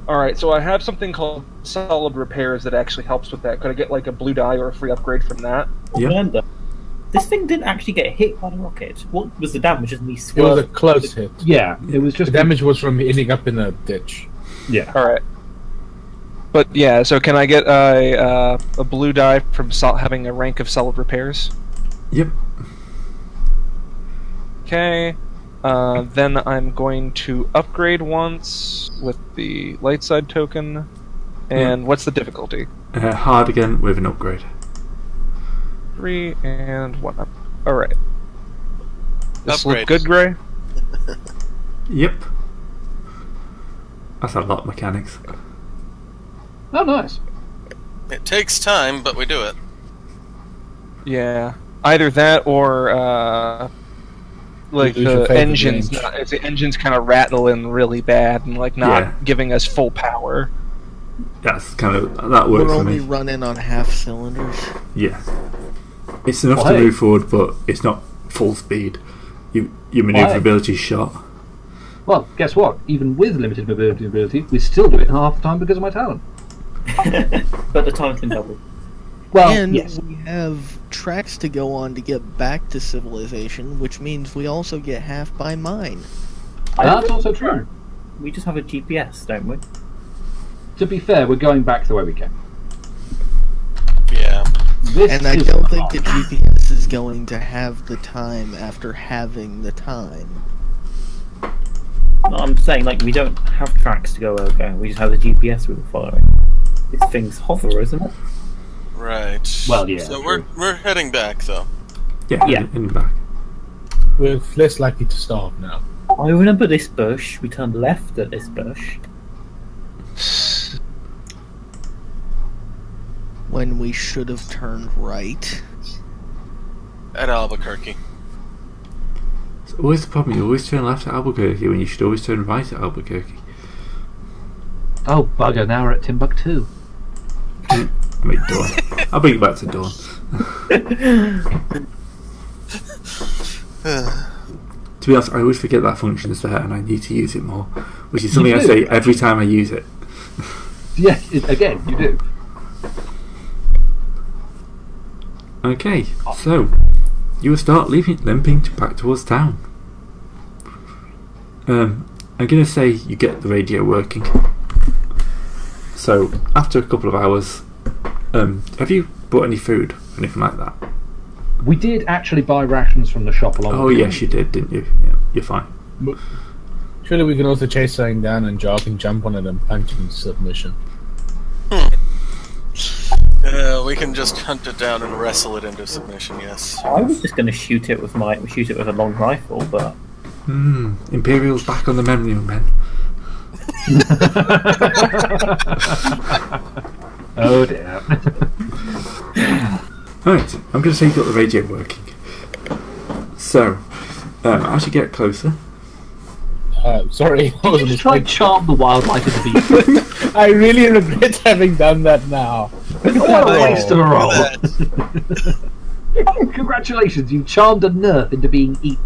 Alright, so I have something called solid repairs that actually helps with that. Could I get like a blue die or a free upgrade from that? Yeah. Remember, this thing didn't actually get hit by the rocket. What was the damage? Just me It was a swerving? close hit. Yeah, it was The just damage was from ending up in a ditch. Yeah. Alright. But yeah, so can I get a blue die from having a rank of solid repairs? Yep. Okay. Then I'm going to upgrade once with the light side token. And what's the difficulty? Hard again with an upgrade. 3 and 1 up. Alright. This look Upgrade. good, Gray? Yep. That's a lot of mechanics. Oh, nice. It takes time, but we do it. Yeah. Either that or, like, You lose your the favorite engine's range. the engine's kind of rattling really bad and, like, not giving us full power. That's kind of that works We're for only me. running on half cylinders. Yeah. It's enough Well, to hey. move forward, but it's not full speed. Your maneuverability is shot. Well, guess what? Even with limited mobility, we still do it in half the time because of my talent. But the time's been doubled. Well, And yes. we have tracks to go on to get back to civilization, which means we also get half by mine. That's also true. We just have a GPS, don't we? To be fair, we're going back the way we came. Yeah. This And I is don't the think the part. GPS is going to have the time after having the time. No, I'm saying, like, we don't have tracks to go over. We just have the GPS we were following. This thing's hover, isn't it? Right. Well, yeah, So true. we're heading back, though. Yeah, Yeah. in back. We're less likely to starve now. I remember this bush. We turned left at this bush. When we should have turned right. At Albuquerque. It's always the problem. You always turn left at Albuquerque when you should always turn right at Albuquerque. Oh, bugger, now we're at Timbuktu. I mean, Dawn. I'll bring it back to Dawn. To be honest, I always forget that function is there and I need to use it more. Which is something You I do. say every time I use it. Yeah, again, you do. Okay, so you will start limping back towards town. I'm going to say you get the radio working. So after a couple of hours, have you bought any food, anything like that? We did actually buy rations from the shop along Oh the way. yes, you did, didn't you? Yeah, you're fine. Surely we can also chase something down and Jar can jump on it and punch it in submission. We can just hunt it down and wrestle it into submission, yes. I was just going to shoot it with a long rifle, but Imperial's back on the memory men. Oh dear. Right, I'm going to say you got the radio working. So, as you get closer, Sorry, I You wasn't just try and charm the wildlife into being. I really regret having done that now. What a waste of a roll. That- Congratulations, you charmed a nerf into being eaten.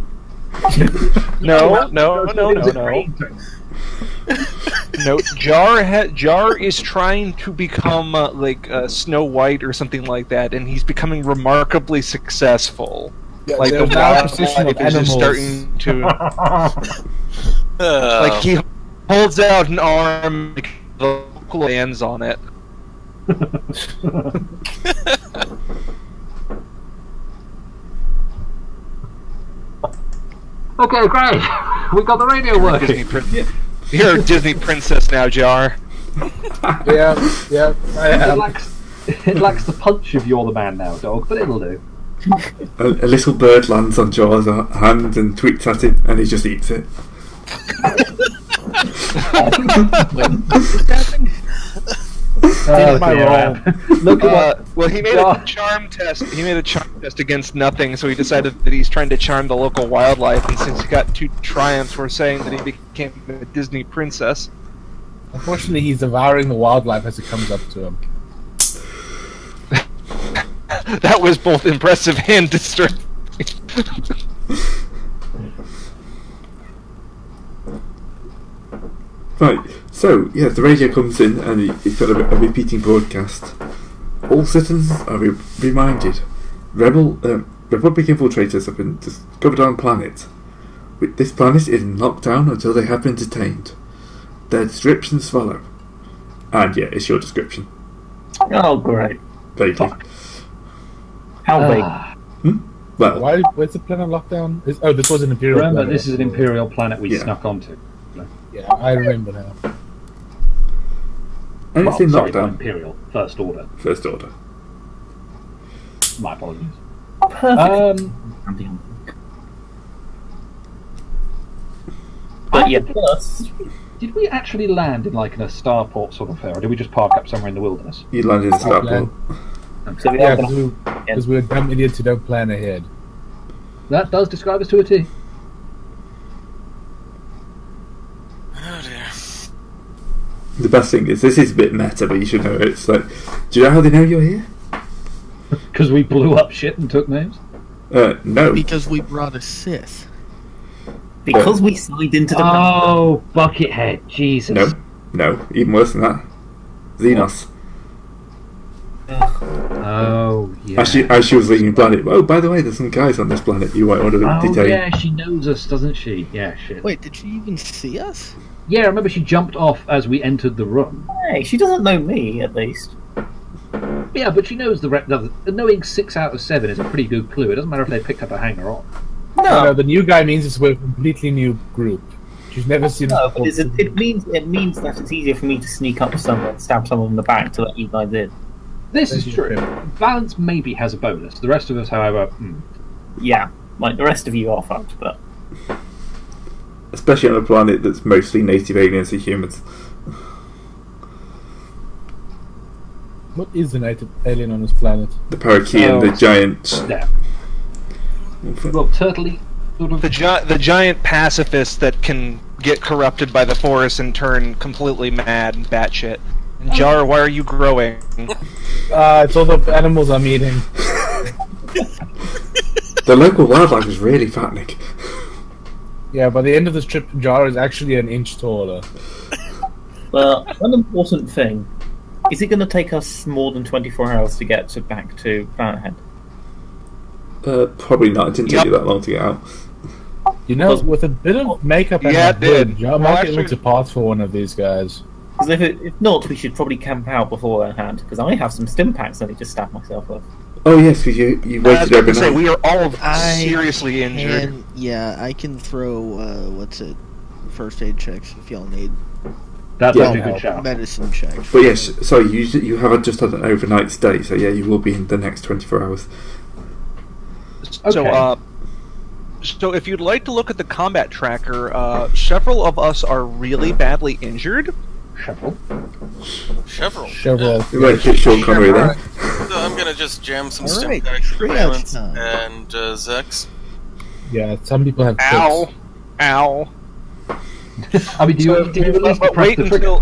No. No, Jar is trying to become like Snow White or something like that, and he's becoming remarkably successful. Yeah, Like the there's now a wildlife position of is just animals. starting to like he holds out an arm, like, the local lands on it. Okay, great. We got the radio Disney working. You're a Disney princess now, Jar. Yeah, I am. It lacks the punch of "You're the man now, dog," but it'll do. a little bird lands on Jar's hand and tweets at him, and he just eats it. Oh, my dear, roll. man. Look at what. Well, he made Jar. a charm test. He made a charm test against nothing, so he decided that he's trying to charm the local wildlife. And since he got 2 triumphs, we're saying that he became a Disney princess. Unfortunately, he's devouring the wildlife as it comes up to him. That was both impressive and disturbing. Right, so, yeah, the radio comes in and it's got a repeating broadcast. All citizens are reminded, Republic infiltrators have been discovered on planet. This planet is in lockdown until they have been detained. Their descriptions follow. And yeah, it's your description. Oh, great. Vaguely. How big? Well, where's the planet lockdown? This was an Imperial Remember, planet. this is an Imperial planet we Yeah. snuck onto. Yeah, I remember now. and it's Well, in sorry, not lockdown. Imperial. First Order. First order. My apologies. Perfect. But yeah, first, Did we actually land in like in a starport sort of affair, or did we just park up somewhere in the wilderness? You land in the Yeah. starport. so we Yeah, are gonna, because we're dumb idiots who don't plan ahead. That does describe us to a T. Oh dear. The best thing is, this is a bit meta, but you should know it. It's like, do you know how they know you're here? Because we blew up shit and took names? No. Because we brought a Sith. because we signed into the Oh, Buckethead, Jesus. No, even worse than that. Xenos. Oh, yeah. As she was leaving the planet, oh, by the way, there's some guys on this planet you might want to Oh, detain. yeah, she knows us, doesn't she? Yeah, shit. Wait, did she even see us? Yeah, I remember she jumped off as we entered the room. Hey, she doesn't know me, at least. Yeah, but she knows knowing 6 out of 7 is a pretty good clue. It doesn't matter if they picked up a hanger on. No, the new guy means it's with a completely new group. She's never seen No, us but before. it means that it's easier for me to sneak up to someone, stab someone in the back to let you guys in. This is Thank true. you. Balance maybe has a bonus. The rest of us, however, Yeah, like the rest of you are fucked, but Especially on a planet that's mostly native aliens and humans. What is the native alien on this planet? The Parakeet, the giant. yeah. Well, turtley sort of. The giant pacifist that can get corrupted by the force and turn completely mad and batshit. And Jar, why are you growing? It's all the animals I'm eating. The local wildlife is really fattening. Yeah, by the end of this trip, Jar is actually an inch taller. well, one important thing. Is it going to take us more than 24 hours to get back to Planet Head? Probably not. It didn't take Yep. you that long to get out. You know, with a bit of makeup and Yeah, a it did. hood, Jar Well, might actually- get looked apart for one of these guys. Because if not, we should probably camp out beforehand, because I have some stim packs I need to stab myself with. Oh yes, because you I was waited about to say, overnight. we are all I seriously injured. And yeah, I can throw first aid checks if y'all need That's Yeah. actually a good shout. medicine checks. But yes, sorry, you have just had an overnight stay, so yeah, you will be in the next 24 hours. So, Okay. so if you'd like to look at the combat tracker, several of us are really badly injured. Shovel. Chevrolet. Chevrolet. We won't hit Sean Connery there. So I'm gonna just jam some All stim right, packs for triage Valence time. and Zex. Yeah, some people have Ow! tics. Ow! I mean, do you at least press wait the trigger?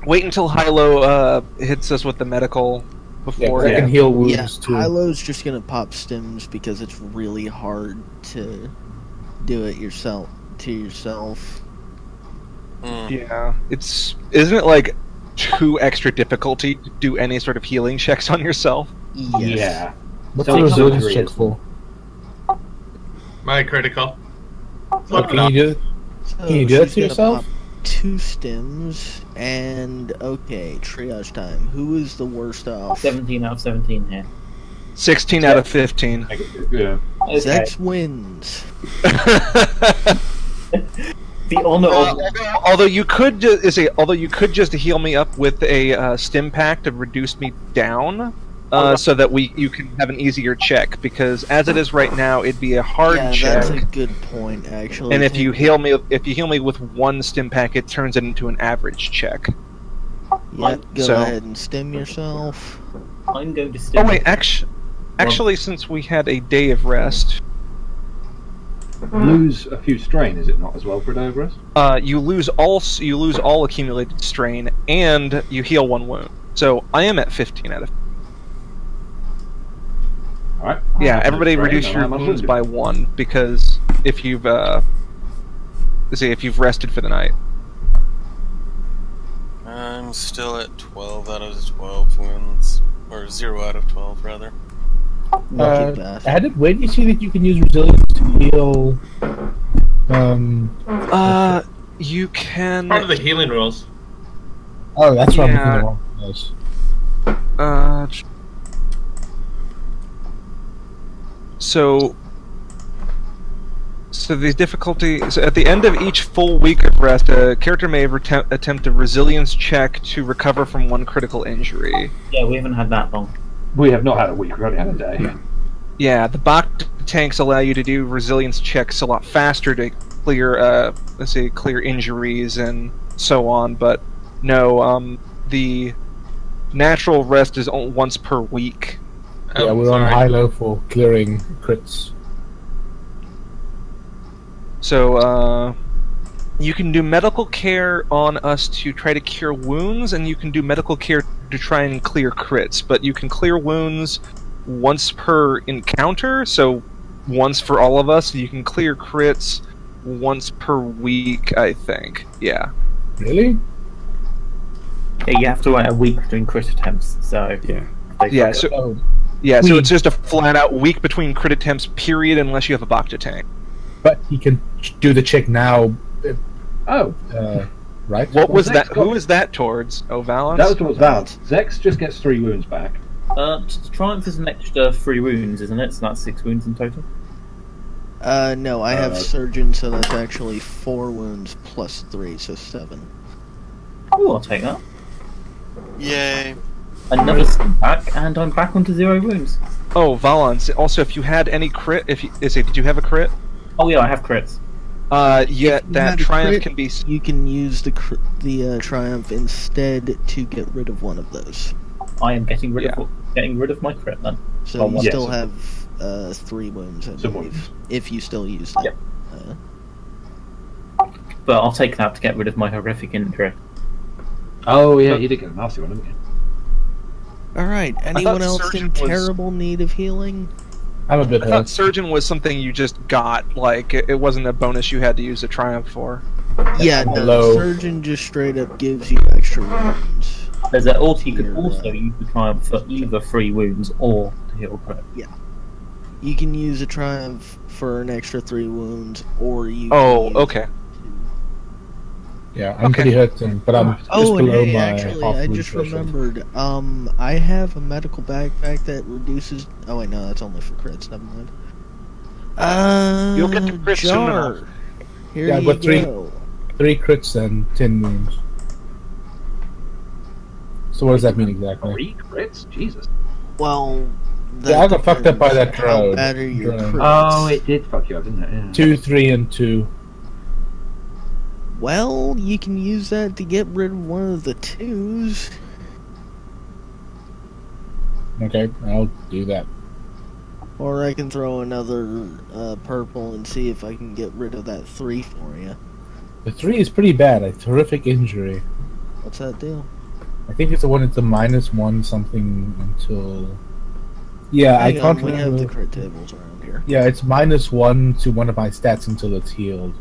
until Hilo hits us with the medical Yeah, before. I can heal wounds Yeah, too. Hilo's just gonna pop stims because it's really hard to do it yourself. Yeah, isn't it like 2 extra difficulty to do any sort of healing checks on yourself? Yes. Yeah. What's So the it's resilience not check serious. for? My critical. So, Can you do it? so Can you do that she's to gonna yourself? pop 2 stims and okay, triage time. Who is the worst off? 17 out of 17 here. 16 out of 15. Yeah. Okay. Zex wins. The honor of Although you could just heal me up with a stim pack to reduce me down, so that you can have an easier check. Because as it is right now, it'd be a hard Yeah, check. that's a good point, actually. And if you heal me with 1 stim pack, it turns it into an average check. yeah, go so- ahead and stim yourself. I'm going to Oh still wait, actually, since we had a day of rest, Lose a few strain, is it not, as well, for a day of rest? you lose all accumulated strain, and you heal 1 wound. So I am at 15 out of. Alright. Yeah, I have everybody no strain, reduce and your I'm wounds wounded. by 1 because if you've see if you've rested for the night. I'm still at 12 out of 12 wounds. Or 0 out of 12, rather. Lucky bastard. Added, where do you see that you can use resilience to heal? You can. Part of the healing rules. Oh, that's what Yeah. I'm thinking of. Yes. So the difficulty. So at the end of each full week of rest, a character may attempt a resilience check to recover from one critical injury. Yeah, we haven't had that long. We have not had a week. We've only had a day. Yeah, the Bach tanks allow you to do resilience checks a lot faster to clear, clear injuries and so on. But no, the natural rest is only once per week. Yeah, we're on high-low for clearing crits. So, you can do medical care on us to try to cure wounds, and you can do medical care to try and clear crits. But you can clear wounds once per encounter, so once for all of us. You can clear crits once per week, I think. Yeah. Really? Yeah, you have to wait a week between crit attempts, so... Yeah. Yeah, so, Oh, so it's just a flat-out week between crit attempts, period, unless you have a Bacta tank. but he can do the check now. Oh. Right? What was Zex that? got- Who is that towards? Oh, Valance? That was towards Valance. Zex just gets 3 wounds back. Triumph is an extra 3 wounds, isn't it? So that's 6 wounds in total. No, I have Surgeon, so that's actually 4 wounds plus 3, so 7. Oh, I'll take that. Yay. Another stim pack, and I'm back onto 0 wounds. Oh, Valance. Also, if you had any crit, did you have a crit? Oh yeah, I have crits. Yeah, If you that had a triumph crit, can be. You can use the Triumph instead to get rid of one of those. I am getting rid of my crit then. So Oh, you yes. still have 3 wounds, I Some believe, wounds. if you still use them. Yep. But I'll take that to get rid of my horrific injury. Oh, yeah, you did get a nasty one, didn't you? Alright, anyone else Surgeon in was- terrible need of healing? I'm a bit I thought hurt. Surgeon was something you just got. Like it wasn't a bonus you had to use a triumph for. Yeah, no, Hello. Surgeon just straight up gives you extra wounds. There's an ult you could Here, also use the Triumph for either 3 wounds or to heal crit. You can use a Triumph for an extra 3 wounds, or you Oh, can use okay. Yeah, I'm Okay. pretty hurt, but I'm just Oh, and below hey, my actually, I half-wound just threshold. remembered. I have a medical backpack that reduces. Oh wait, no, that's only for crits. Never mind. You'll get to crits soon Jar. enough. Here Yeah, you but 3 go. 3 crits and 10 wounds. So what does that mean exactly? 3 crits? Jesus. Well, Yeah, I got fucked up by that depends how drone. bad are your Drone. crits? Oh, it did fuck you up, didn't it? Yeah. 2, 3, and 2. Well, you can use that to get rid of one of the 2s. Okay, I'll do that. Or I can throw another purple and see if I can get rid of that 3 for you. The 3 is pretty bad. A terrific injury. What's that deal? I think it's the one that's a -1 something until. Yeah, I Hang can't on, we have the remember. crit tables around here. Yeah, it's -1 to one of my stats until it's healed.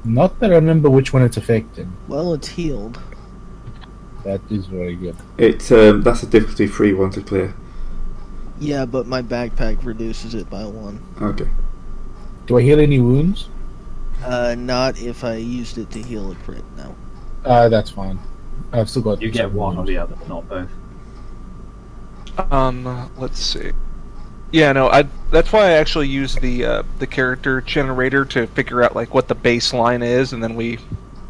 Not that I remember which one it's affecting. Well, it's healed. That is very good. It's that's a difficulty 3 one to clear. Yeah, but my backpack reduces it by 1. Okay. Do I heal any wounds? Not if I used it to heal a crit, no. That's fine. I've still got. You get some one or wounds. the other, not both. Let's see. Yeah, no, that's why I actually use the character generator to figure out like what the baseline is, and then we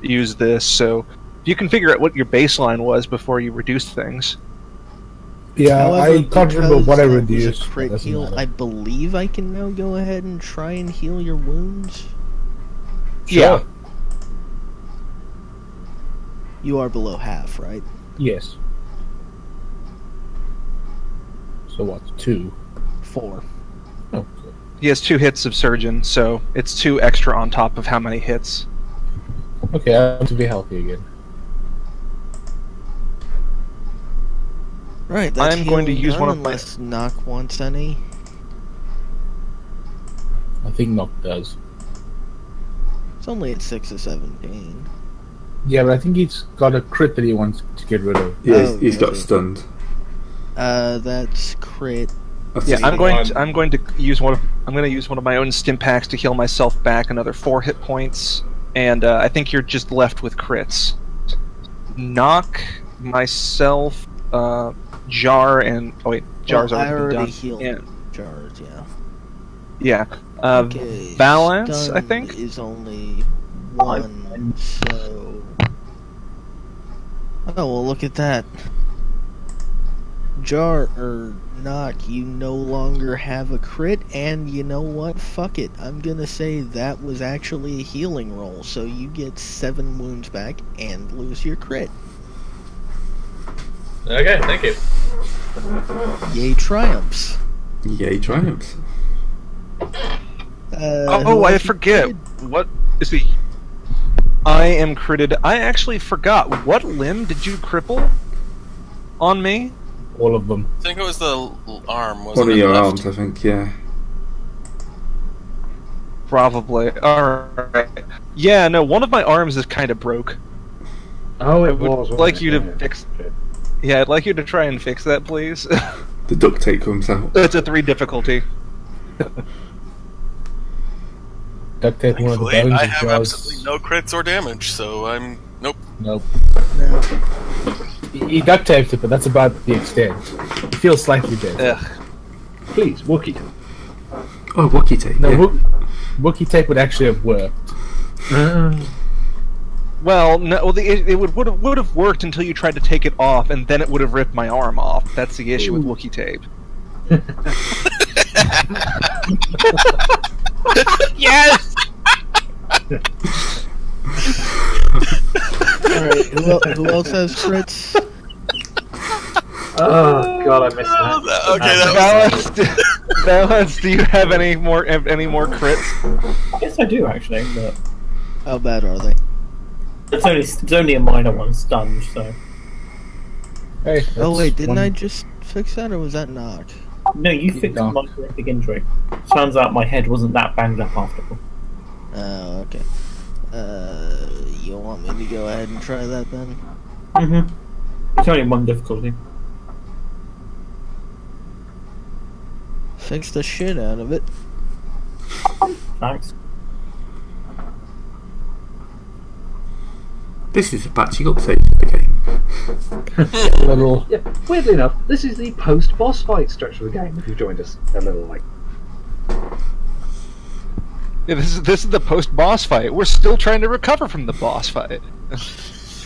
use this. So you can figure out what your baseline was before you reduce things. Yeah, However, I can't remember because what I that was a reduced. but it crit doesn't heal, matter. I believe I can now go ahead and try and heal your wounds. Sure. Yeah. You are below half, right? Yes. So what? 2. 4. Oh, good. He has 2 hits of Surgeon, so it's 2 extra on top of how many hits. Okay, I have to be healthy again. Right, that's I'm going to healing use done one of my- unless Knock wants any. I think Knock does. It's only at 6 or 17. Yeah, but I think he's got a crit that he wants to get rid of. Yeah, Oh, he's got okay. stunned. That's crit. Yeah, I'm going to use one of my own stim packs to heal myself back another 4 hit points, and I think you're just left with crits. Knock, myself, Jar, and Jar's I already been done. healed Yeah. Jars, yeah. Yeah. Okay, Balance, I stun think. is only 1, so... Oh, well, look at that. Jar, or Knock, you no longer have a crit, and you know what? Fuck it. I'm gonna say that was actually a healing roll, so you get 7 wounds back and lose your crit. Okay, thank you. Yay, triumphs. Yay, triumphs. I forget. What is the... I am critted. I actually forgot. What limb did you cripple on me? All of them. I think it was the arm. Wasn't One of it your left? arms, I think, yeah. Probably. Alright. Yeah, no, one of my arms is kind of broke. Oh, I it would was. wasn't like it? you to Yeah. fix... Yeah, I'd like you to try and fix that, please. The duct tape comes out. It's a 3 difficulty. Duct tape one of the Thankfully, bones I of have Jar's. absolutely no crits or damage, so I'm... Nope. Nope. No. He duct taped it, but that's about the extent. He feels slightly dead. Ugh. Please, Wookiee. Oh, Wookiee tape. No, yeah. Wookiee tape would actually have worked. Well, no, it would have worked until you tried to take it off, and then it would have ripped my arm off. That's the issue with Wookiee tape. Yes! Alright, who else has crits? Oh god, I missed that. Okay, that was... Balance, do you have any more crits? Yes, I do actually, but How bad are they? it's only a minor one, stunned. So Hey, Oh that's wait, didn't one- I just fix that, or was that Knock? no, you fixed No. my horrific injury. Turns out my head wasn't that banged up after all. Oh, okay. You want me to go ahead and try that then? It's only 1 difficulty. Fix the shit out of it. Thanks. This is a patching up stage of the game. little. Yeah, weirdly enough, this is the post-boss fight stretch of the game. If you've joined us a little like, Yeah, this is the post-boss fight. We're still trying to recover from the boss fight.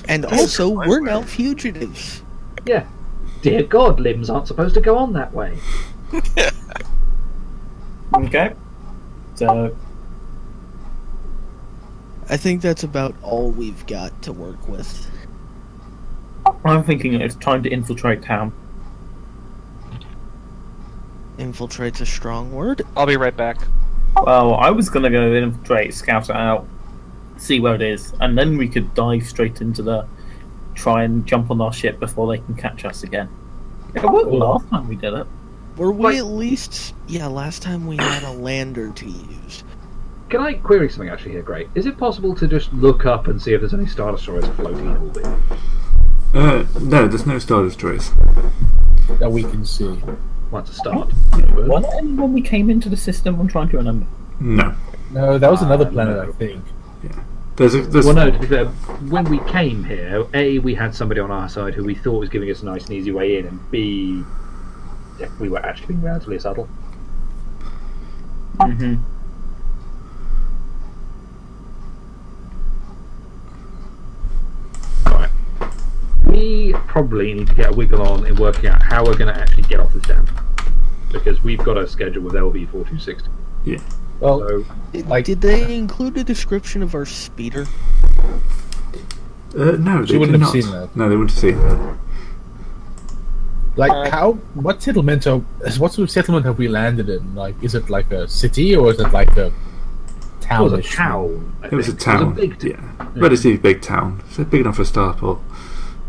And also, we're now fugitives. yeah, dear God, limbs aren't supposed to go on that way. Okay. So I think that's about all we've got to work with. I'm thinking it's time to infiltrate town. Infiltrate's a strong word. I'll be right back. Well, I was gonna go infiltrate, scout it out, see where it is, and then we could dive straight into try and jump on our ship before they can catch us again. It worked last time we did it. Were we Right. at least... Yeah, last time we had a lander to use. Can I query something actually here, Great? Is it possible to just look up and see if there's any Star Destroyers floating in orbit? No, there's no Star Destroyers. That we can see. Want to start? Was there any when we came into the system? I'm trying to remember. No. No, that was another no. planet, I think. There's Well, no, to be fair, when we came here, A, we had somebody on our side who we thought was giving us a nice and easy way in, and B, yeah, we were actually being relatively subtle. Mm-hmm. Alright. We probably need to get a wiggle on in working out how we're going to actually get off this dam. Because we've got a schedule with LV4260. Yeah. Well, So, like, Did they include a description of our speeder? No, they She wouldn't did have not. seen that. No, they wouldn't have seen that. like what settlement? What sort of settlement have we landed in? Like, is it like a city or is it like a it town? was a town. I It was a think. town. It was a big Yeah. Relatively big town. So big enough for a starport.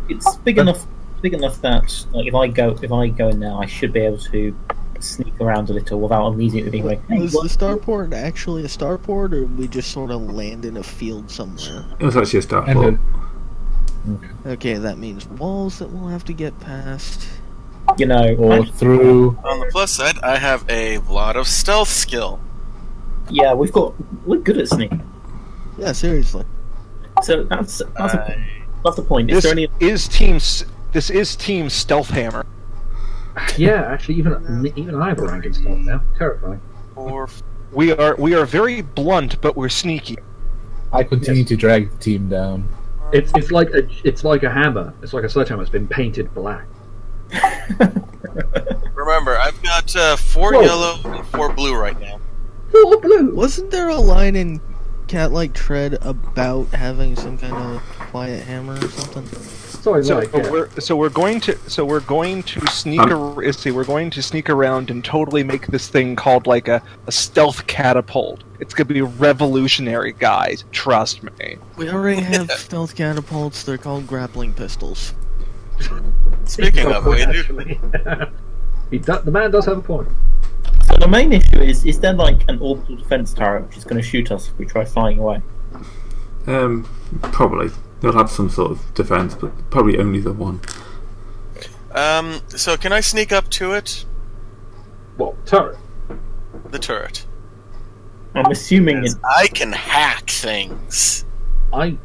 It's big enough that like, if I go in now, I should be able to sneak around a little without immediately being like, hey, Was what? the starport actually a starport, or we just sort of land in a field somewhere? It was actually a And starport. Okay, that means walls that we'll have to get past. You know, or through. On the plus side, I have a lot of stealth skill. yeah, we're good at sneaking. Yeah, seriously. So that's the point. Is This there any? this is Team Stealth Hammer. Yeah, actually, even I have a rank in stealth now. Terrifying. Or We are very blunt, but we're sneaky. I continue to drag the team down. It's like a hammer. It's like a sledgehammer. It's been painted black. remember, I've got 4 Whoa. yellow and 4 blue right now. Oh, blue. Wasn't there a line in Cat-like Tread about having some kind of quiet hammer or something? Sorry, So like, yeah. we're going to sneak we're going to sneak around and totally make this thing called like a stealth catapult. It's gonna be revolutionary, guys. Trust me. We already have stealth catapults. They're called grappling pistols. Speaking of, we do. Actually. The man does have a point. So the main issue is there like an orbital defense turret which is going to shoot us if we try flying away? Probably. They'll have some sort of defense, but probably only the one. So can I sneak up to it? What, turret? The turret. I'm assuming Because I can hack things. You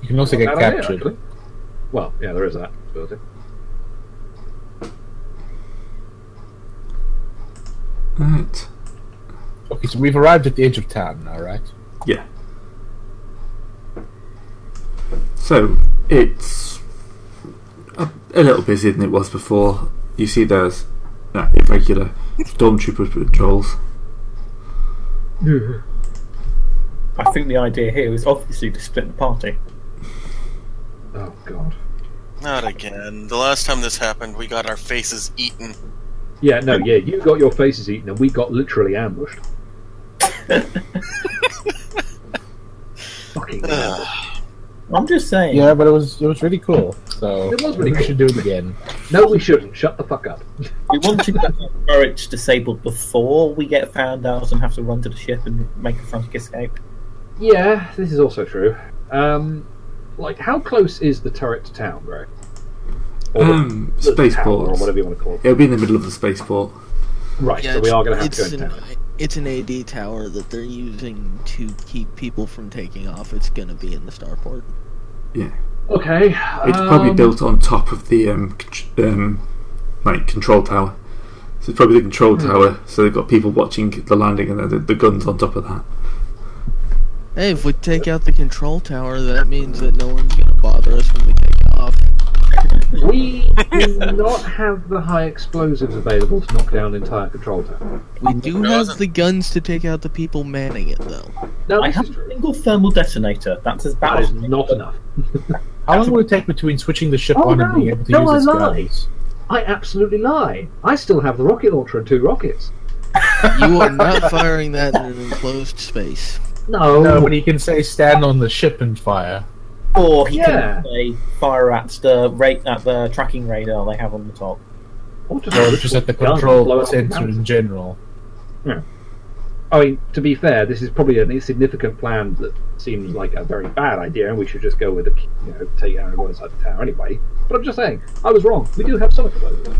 can also get Not bad idea, captured. actually. Well, yeah, there is that possibility. Right. Okay, so we've arrived at the edge of town now, right? Yeah. So, it's a little busier than it was before. You see there's irregular stormtrooper patrols. I think the idea here is obviously to split the party. Oh god. Not again. The last time this happened, we got our faces eaten. Yeah, no, yeah, you got your faces eaten and we got literally ambushed. Fucking ambushed. I'm just saying. Yeah, but it was really cool. So It was really we cool. should do it again. No, we shouldn't. Shut the fuck up. We want to get our turrets disabled before we get found out and have to run to the ship and make a frantic escape. Yeah, this is also true. Like, how close is the turret to town, Greg? Or the Spaceport. tower, or whatever you want to call it. It'll be in the middle of the spaceport. Right, so we are going to have to go into town. It's an AD tower that they're using to keep people from taking off. It's going to be in the starport. Yeah. Okay. It's probably built on top of the control tower. So it's probably the control tower. So they've got people watching the landing, and then the guns on top of that. Hey, if we take out the control tower, that means that no one's going to bother us when we take off. We do not have the high explosives available to knock down the entire control tower. We do have the guns to take out the people manning it, though. No, I this have is a true. single thermal detonator. That's as bad That as is not enough. How long will it take between switching the ship Oh, on and no. being able to No, use I its lied. guns? I absolutely lie. I still have the rocket launcher and 2 rockets. You are not firing that in an enclosed space. No. No, but he can say stand on the ship and fire. Or he Yeah. can say fire at the tracking radar they have on the top. Or just, Or just at the gun, control blow up the center mountain. in general. I mean, to be fair, this is probably an insignificant plan that seems like a very bad idea, and we should just go with the, take out everyone inside the tower anyway. But I'm just saying, I was wrong. We do have some of those.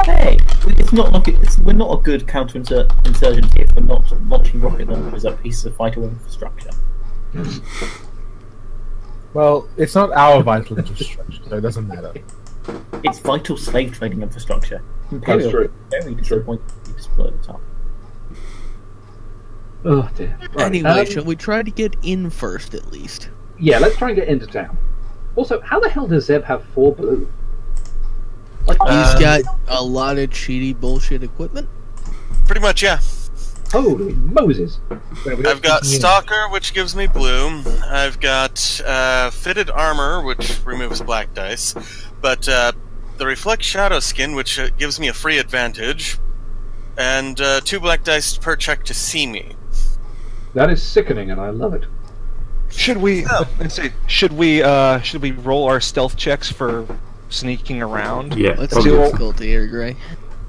Hey, it's not like we're not a good counter-insurgency if we're not launching rocket launchers at pieces of vital infrastructure. Well, it's not our vital infrastructure, so it doesn't matter. It's vital slave trading infrastructure. Imperial That's true. is very disappointed to be split at the top. Oh dear. Right, Anyway, shall we try to get in first, at least? Yeah, let's try and get into town. Also, how the hell does Zeb have 4 blue? Like, He's got a lot of cheaty bullshit equipment. Pretty much, yeah. holy Moses! I've got Stalker, which gives me blue. I've got Fitted Armor, which removes black dice. But the Reflect Shadow skin, which gives me a free advantage. And 2 black dice per check to see me. That is sickening, and I love it. Should we? Let's see. Should we roll our stealth checks for sneaking around? Yeah, Let's probably do so. difficulty here, Gray.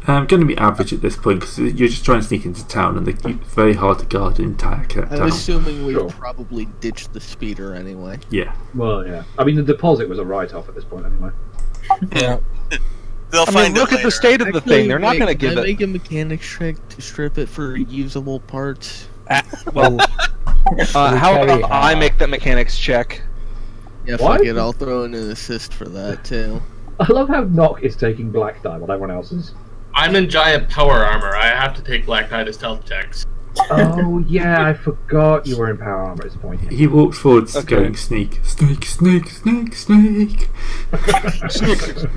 Going to be average at this point because you're just trying to sneak into town, and it's very hard to guard an entire town. I'm assuming we Sure. probably ditched the speeder anyway. Yeah. Well, yeah. I mean, the deposit was a write-off at this point, anyway. Yeah. They'll I mean, find look it at the later. state of the thing. They're not Wait, going to can give I it. make a mechanics check to strip it for usable parts? Well, how Very about I hard. make that mechanics check? Yeah, What? fuck it, I'll throw in an assist for that too. I love how Nock is taking black die while everyone else is. I'm in giant power armor. I have to take black die to stealth checks. Oh, yeah, I forgot you were in power armor at this point. He walks forwards, Okay. going snake, snake, snake, snake, snake.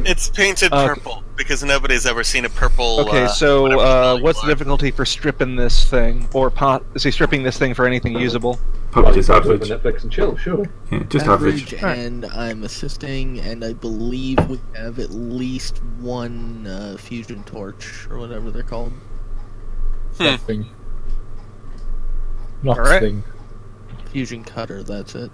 It's painted purple because nobody's ever seen a purple. Okay, whatever so it's what's the like. difficulty for stripping this thing, or is he stripping this thing for anything usable? Probably just Probably average. Netflix and chill, sure. Yeah, just average. And I'm assisting, and I believe we have at least one fusion torch, or whatever they're called. Nothing. Not Alright. thing. Fusion cutter, that's it.